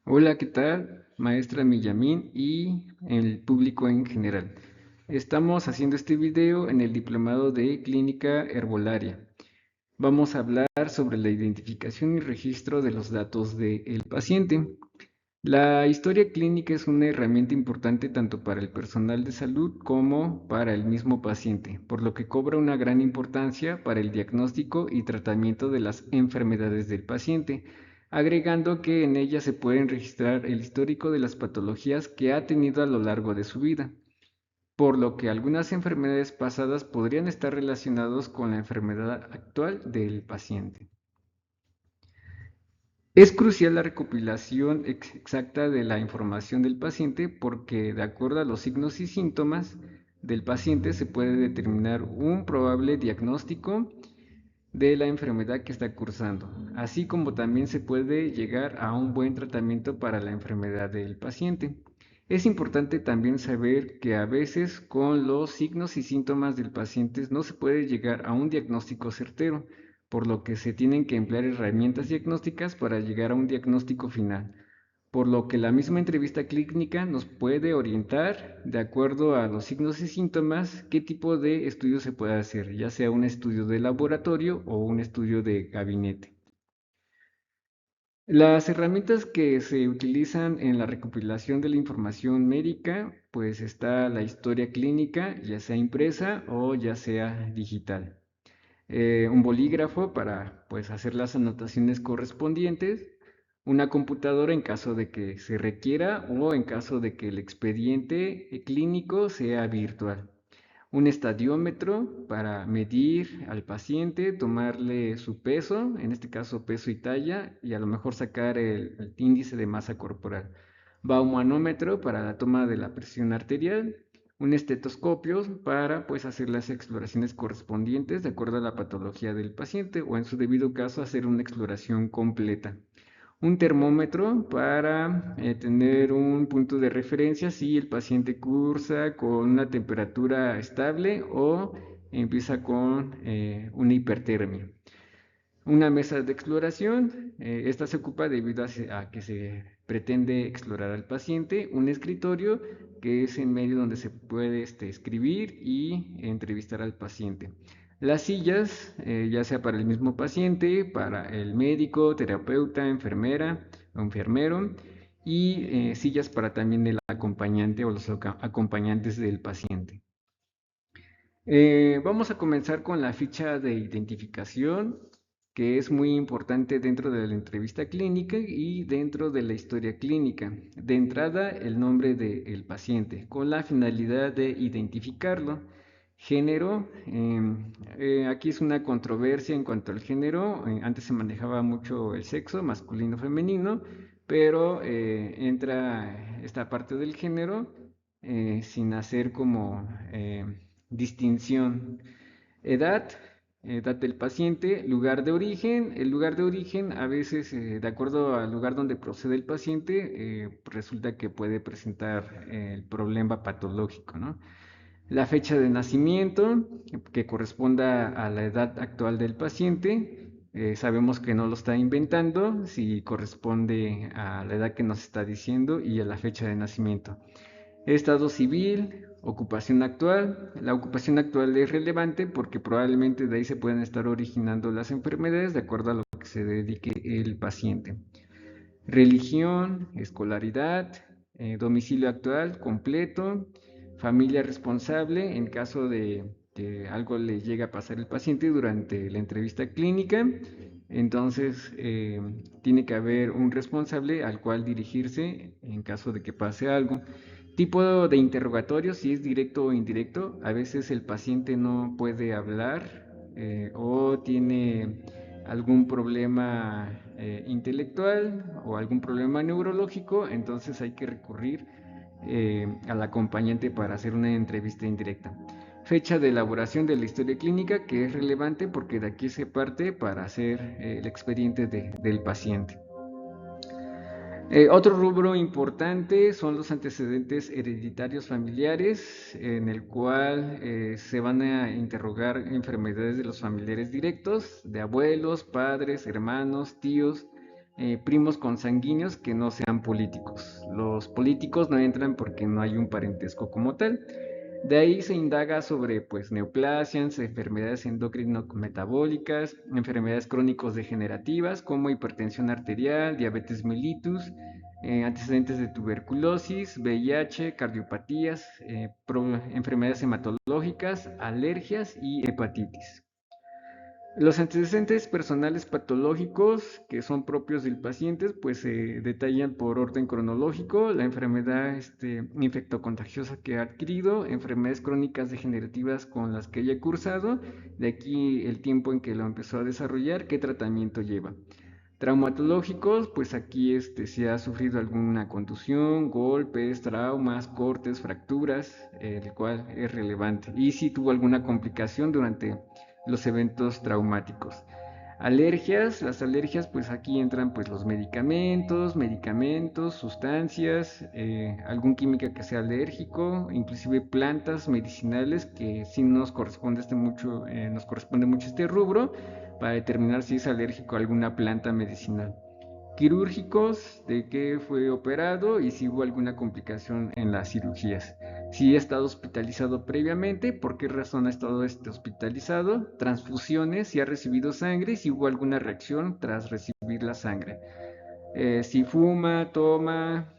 Hola, ¿qué tal? Maestra Millamin y el público en general. Estamos haciendo este video en el Diplomado de Clínica Herbolaria. Vamos a hablar sobre la identificación y registro de los datos del paciente. La historia clínica es una herramienta importante tanto para el personal de salud como para el mismo paciente, por lo que cobra una gran importancia para el diagnóstico y tratamiento de las enfermedades del paciente, agregando que en ella se pueden registrar el histórico de las patologías que ha tenido a lo largo de su vida, por lo que algunas enfermedades pasadas podrían estar relacionadas con la enfermedad actual del paciente. Es crucial la recopilación exacta de la información del paciente porque, de acuerdo a los signos y síntomas del paciente, se puede determinar un probable diagnóstico de la enfermedad que está cursando, así como también se puede llegar a un buen tratamiento para la enfermedad del paciente. Es importante también saber que a veces con los signos y síntomas del paciente no se puede llegar a un diagnóstico certero, por lo que se tienen que emplear herramientas diagnósticas para llegar a un diagnóstico final, por lo que la misma entrevista clínica nos puede orientar, de acuerdo a los signos y síntomas, qué tipo de estudio se puede hacer, ya sea un estudio de laboratorio o un estudio de gabinete. Las herramientas que se utilizan en la recopilación de la información médica, pues está la historia clínica, ya sea impresa o ya sea digital. Un bolígrafo para pues hacer las anotaciones correspondientes, una computadora en caso de que se requiera o en caso de que el expediente clínico sea virtual, un estadiómetro para medir al paciente, tomarle su peso, en este caso peso y talla, y a lo mejor sacar el índice de masa corporal, baumanómetro para la toma de la presión arterial, un estetoscopio para pues hacer las exploraciones correspondientes de acuerdo a la patología del paciente o en su debido caso hacer una exploración completa. Un termómetro para tener un punto de referencia si el paciente cursa con una temperatura estable o empieza con una hipertermia. Una mesa de exploración, esta se ocupa debido a que se pretende explorar al paciente. Un escritorio, que es en medio donde se puede escribir y entrevistar al paciente. Las sillas, ya sea para el mismo paciente, para el médico, terapeuta, enfermera o enfermero, y sillas para también el acompañante o los acompañantes del paciente. Vamos a comenzar con la ficha de identificación, que es muy importante dentro de la entrevista clínica y dentro de la historia clínica. De entrada, el nombre del paciente, con la finalidad de identificarlo. Género, aquí es una controversia en cuanto al género. Antes se manejaba mucho el sexo, masculino, femenino, pero entra esta parte del género sin hacer como distinción. Edad, edad del paciente, lugar de origen. El lugar de origen a veces, de acuerdo al lugar donde procede el paciente, resulta que puede presentar el problema patológico, ¿no? La fecha de nacimiento, que corresponda a la edad actual del paciente. Sabemos que no lo está inventando, si corresponde a la edad que nos está diciendo y a la fecha de nacimiento. Estado civil, ocupación actual. La ocupación actual es relevante porque probablemente de ahí se pueden estar originando las enfermedades de acuerdo a lo que se dedique el paciente. Religión, escolaridad, domicilio actual completo, familia responsable en caso de que algo le llegue a pasar al paciente durante la entrevista clínica. Entonces, tiene que haber un responsable al cual dirigirse en caso de que pase algo. Tipo de interrogatorio, si es directo o indirecto. A veces el paciente no puede hablar o tiene algún problema intelectual o algún problema neurológico, entonces hay que recurrir al acompañante para hacer una entrevista indirecta. Fecha de elaboración de la historia clínica, que es relevante porque de aquí se parte para hacer el expediente del paciente. Otro rubro importante son los antecedentes hereditarios familiares, en el cual se van a interrogar enfermedades de los familiares directos, de abuelos, padres, hermanos, tíos, primos consanguíneos que no sean políticos. Los políticos no entran porque no hay un parentesco como tal. De ahí se indaga sobre pues, neoplasias, enfermedades endocrino-metabólicas, enfermedades crónicos-degenerativas como hipertensión arterial, diabetes mellitus, antecedentes de tuberculosis, VIH, cardiopatías, enfermedades hematológicas, alergias y hepatitis. Los antecedentes personales patológicos que son propios del paciente pues se detallan por orden cronológico, la enfermedad infectocontagiosa que ha adquirido, enfermedades crónicas degenerativas con las que haya cursado, de aquí el tiempo en que lo empezó a desarrollar, qué tratamiento lleva. Traumatológicos, pues aquí si ha sufrido alguna contusión, golpes, traumas, cortes, fracturas, el cual es relevante. Y si tuvo alguna complicación durante los eventos traumáticos. Alergias, las alergias, pues aquí entran pues los medicamentos, sustancias, algún química que sea alérgico, inclusive plantas medicinales que sí nos corresponde mucho este rubro para determinar si es alérgico a alguna planta medicinal. Quirúrgicos, de qué fue operado y si hubo alguna complicación en las cirugías. Si ha estado hospitalizado previamente, por qué razón ha estado hospitalizado. Transfusiones, si ha recibido sangre, si hubo alguna reacción tras recibir la sangre. Si fuma, toma,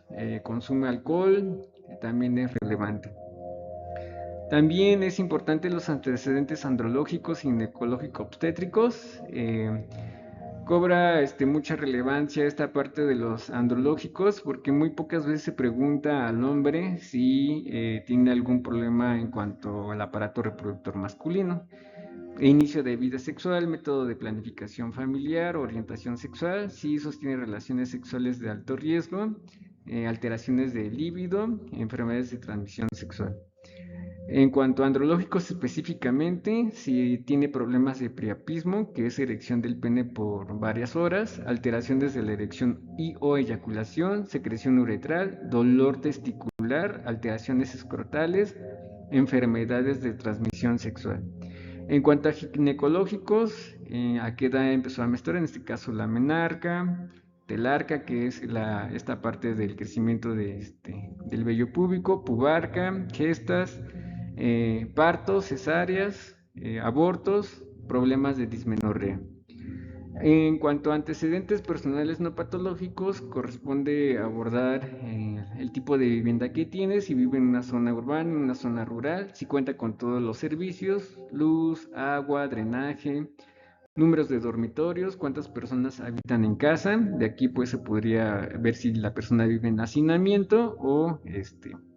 consume alcohol, también es relevante. También es importante los antecedentes andrológicos y ginecológico-obstétricos. Cobra mucha relevancia esta parte de los andrológicos porque muy pocas veces se pregunta al hombre si tiene algún problema en cuanto al aparato reproductor masculino. Inicio de vida sexual, método de planificación familiar, orientación sexual, si sostiene relaciones sexuales de alto riesgo, alteraciones de líbido, enfermedades de transmisión sexual. En cuanto a andrológicos específicamente, si tiene problemas de priapismo, que es erección del pene por varias horas, alteraciones de la erección y o eyaculación, secreción uretral, dolor testicular, alteraciones escrotales, enfermedades de transmisión sexual. En cuanto a ginecológicos, ¿a qué edad empezó a menstruar? En este caso la menarca, telarca, que es esta parte del crecimiento del vello púbico, pubarca, gestas, partos, cesáreas, abortos, problemas de dismenorrea. En cuanto a antecedentes personales no patológicos, corresponde abordar el tipo de vivienda que tiene, si vive en una zona urbana, en una zona rural, si cuenta con todos los servicios, luz, agua, drenaje, números de dormitorios, cuántas personas habitan en casa. De aquí pues se podría ver si la persona vive en hacinamiento o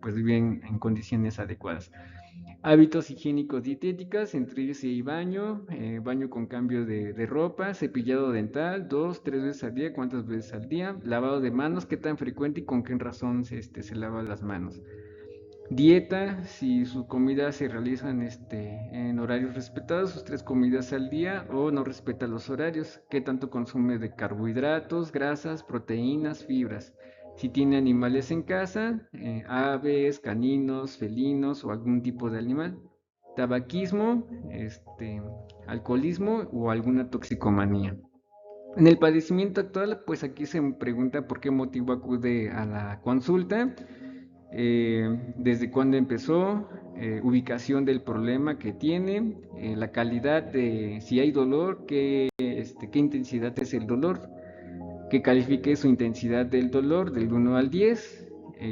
pues vive en condiciones adecuadas. Hábitos higiénicos dietéticas, entre ellos hay baño, baño con cambio de ropa, cepillado dental, 2, 3 veces al día, cuántas veces al día, lavado de manos, qué tan frecuente y con qué razón se lava las manos. Dieta, si sus comidas se realizan en horarios respetados, sus 3 comidas al día o no respeta los horarios, qué tanto consume de carbohidratos, grasas, proteínas, fibras. Si tiene animales en casa, aves, caninos, felinos o algún tipo de animal. Tabaquismo, alcoholismo o alguna toxicomanía. En el padecimiento actual, pues aquí se me pregunta por qué motivo acude a la consulta, desde cuándo empezó, ubicación del problema que tiene, la calidad de si hay dolor, qué intensidad es el dolor, que califique su intensidad del dolor del 1 al 10,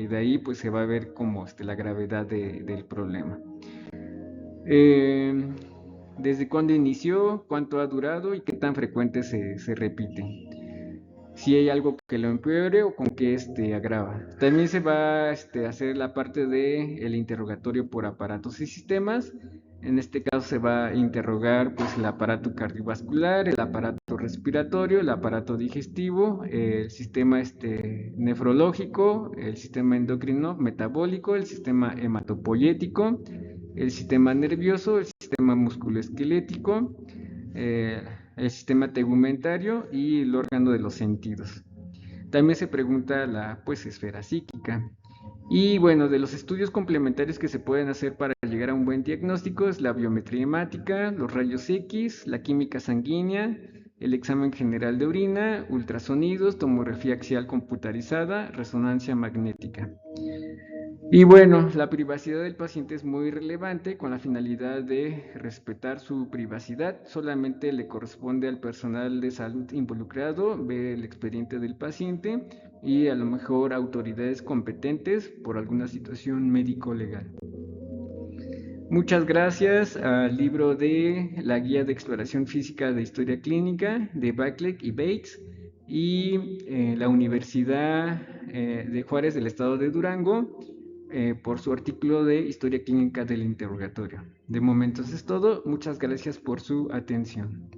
de ahí pues se va a ver como la gravedad del problema. Eh, ¿Desde cuándo inició? ¿Cuánto ha durado? ¿Y qué tan frecuente se repite? Si hay algo que lo empeore o con qué agrava. También se va a hacer la parte de el interrogatorio por aparatos y sistemas. En este caso se va a interrogar pues el aparato cardiovascular, el aparato respiratorio, el aparato digestivo, el sistema nefrológico, el sistema endocrino metabólico, el sistema hematopoyético, el sistema nervioso, el sistema musculoesquelético, eh, el sistema tegumentario y el órgano de los sentidos. También se pregunta la pues esfera psíquica. Y bueno, de los estudios complementarios que se pueden hacer para llegar a un buen diagnóstico es la biometría hemática, los rayos X, la química sanguínea, el examen general de orina, ultrasonidos, tomografía axial computarizada, resonancia magnética. Y bueno, la privacidad del paciente es muy relevante con la finalidad de respetar su privacidad. Solamente le corresponde al personal de salud involucrado ver el expediente del paciente y a lo mejor autoridades competentes por alguna situación médico-legal. Muchas gracias al libro de la Guía de Exploración Física de Historia Clínica de Backlek y Bates y la Universidad de Juárez del Estado de Durango por su artículo de Historia Clínica del Interrogatorio. De momento eso es todo. Muchas gracias por su atención.